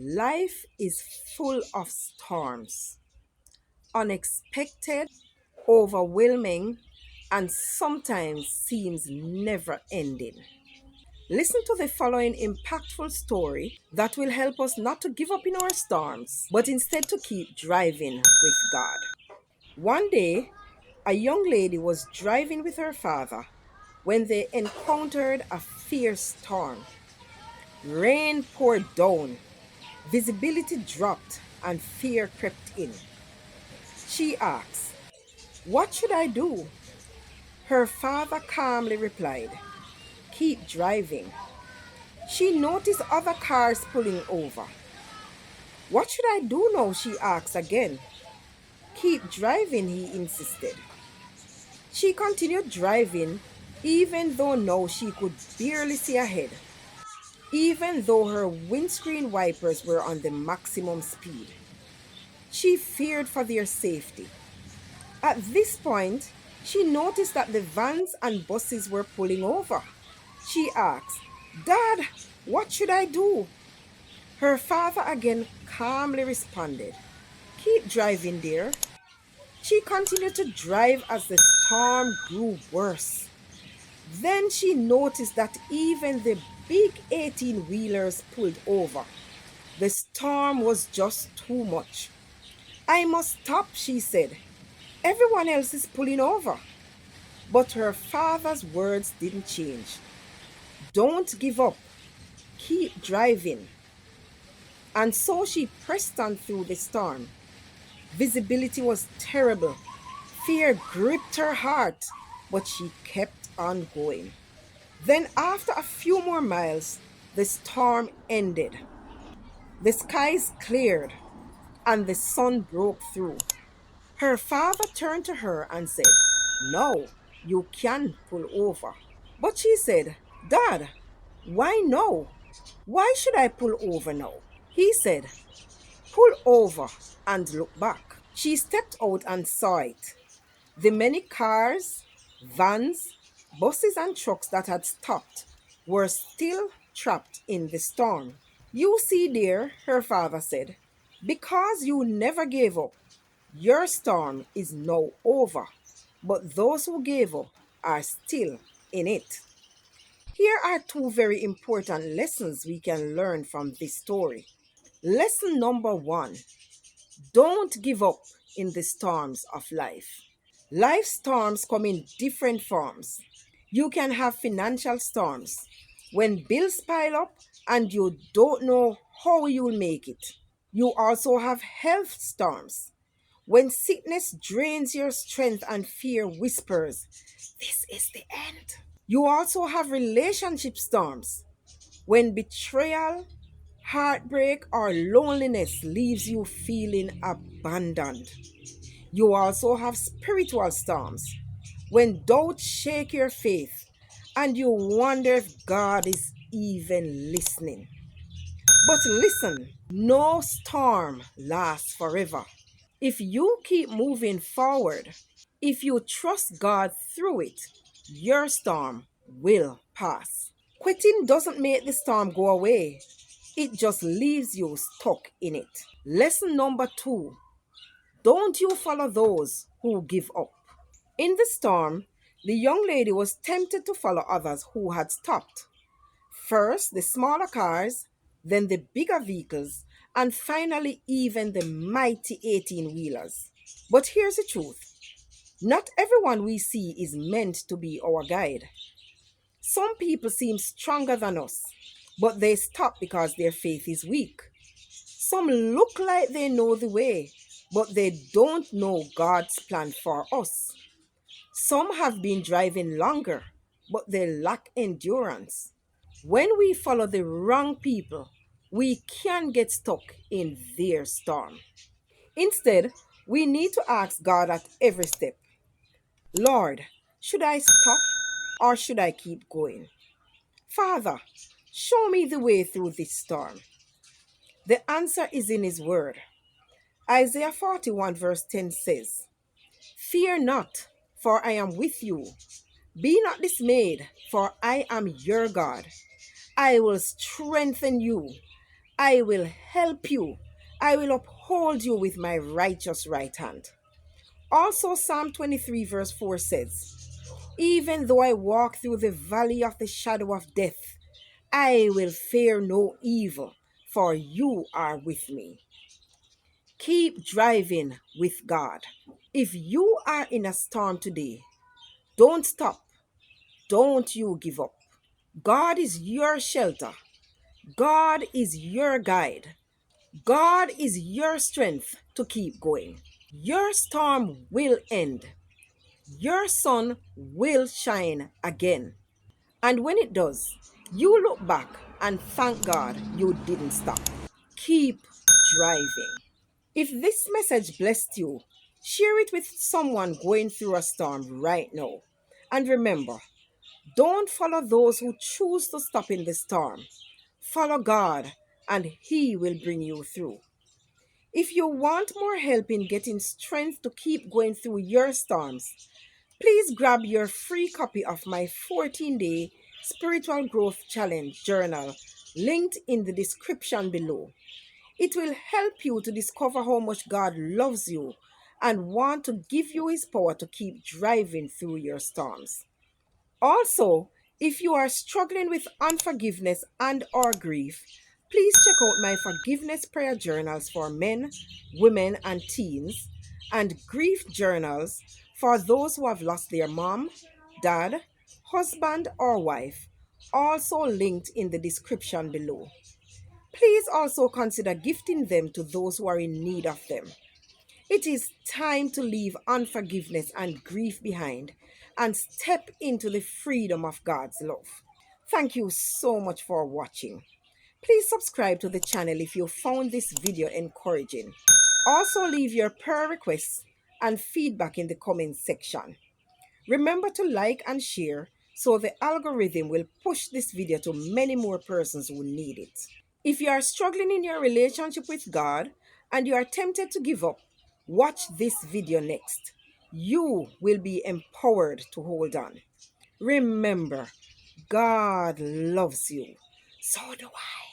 Life is full of storms, unexpected, overwhelming, and sometimes seems never ending. Listen to the following impactful story that will help us not to give up in our storms, but instead to keep driving with God. One day, a young lady was driving with her father when they encountered a fierce storm. Rain poured down, visibility dropped, and fear crept in. She asked, "What should I do?" Her father calmly replied, "Keep driving." She noticed other cars pulling over. "What should I do now?" she asked again. "Keep driving," he insisted. She continued driving, even though now she could barely see ahead, even though her windscreen wipers were on the maximum speed. She feared for their safety. At this point, she noticed that the vans and buses were pulling over. She asked, "Dad, what should I do?" Her father again calmly responded, "Keep driving, dear." She continued to drive as the storm grew worse. Then she noticed that even the big 18-wheelers pulled over. The storm was just too much. "I must stop," she said. "Everyone else is pulling over." But her father's words didn't change. "Don't give up. Keep driving." And so she pressed on through the storm. Visibility was terrible. Fear gripped her heart, but she kept on going. Then, after a few more miles, the storm ended. The skies cleared and the sun broke through. Her father turned to her and said, "No, you can pull over." But she said, "Dad, why no? Why should I pull over now?" He said, "Pull over and look back." She stepped out and saw it. The many cars, vans, buses, and trucks that had stopped were still trapped in the storm. "You see, dear," her father said, "because you never gave up, your storm is now over. But those who gave up are still in it." Here are two very important lessons we can learn from this story. Lesson number one: don't give up in the storms of life. Life storms come in different forms. You can have financial storms when bills pile up and you don't know how you'll make it. You also have health storms when sickness drains your strength and fear whispers, "This is the end." You also have relationship storms when betrayal, heartbreak, or loneliness leaves you feeling abandoned. You also have spiritual storms when doubts shake your faith and you wonder if God is even listening. But listen, no storm lasts forever. If you keep moving forward, if you trust God through it, your storm will pass. Quitting doesn't make the storm go away, it just leaves you stuck in it. Lesson number two: don't you follow those who give up. In the storm, the young lady was tempted to follow others who had stopped. First, the smaller cars, then the bigger vehicles, and finally, even the mighty 18 wheelers. But here's the truth: not everyone we see is meant to be our guide. Some people seem stronger than us, but they stop because their faith is weak. Some look like they know the way, but they don't know God's plan for us. Some have been driving longer, but they lack endurance. When we follow the wrong people, we can get stuck in their storm. Instead, we need to ask God at every step, "Lord, should I stop or should I keep going? Father, show me the way through this storm." The answer is in His Word. Isaiah 41, verse 10 says, "Fear not, for I am with you. Be not dismayed, for I am your God. I will strengthen you. I will help you. I will uphold you with my righteous right hand. Also, Psalm 23, verse 4 says, even though I walk through the valley of the shadow of death, I will fear no evil, for you are with me. Keep driving with God. If you are in a storm today, don't stop. Don't you give up. God is your shelter. God is your guide. God is your strength to keep going. Your storm will end. Your sun will shine again. And when it does, you look back and thank God you didn't stop. Keep driving. If this message blessed you, share it with someone going through a storm right now. And remember, don't follow those who choose to stop in the storm. Follow God, and He will bring you through. If you want more help in getting strength to keep going through your storms, please grab your free copy of my 14-day Spiritual Growth Challenge journal linked in the description below. It will help you to discover how much God loves you and want to give you His power to keep driving through your storms. Also, if you are struggling with unforgiveness and or grief, please check out my forgiveness prayer journals for men, women, and teens, and grief journals for those who have lost their mom, dad, husband, or wife, also linked in the description below. Please also consider gifting them to those who are in need of them. It is time to leave unforgiveness and grief behind and step into the freedom of God's love. Thank you so much for watching. Please subscribe to the channel if you found this video encouraging. Also, leave your prayer requests and feedback in the comment section. Remember to like and share so the algorithm will push this video to many more persons who need it. If you are struggling in your relationship with God and you are tempted to give up, watch this video next. You will be empowered to hold on. Remember, God loves you. So do I.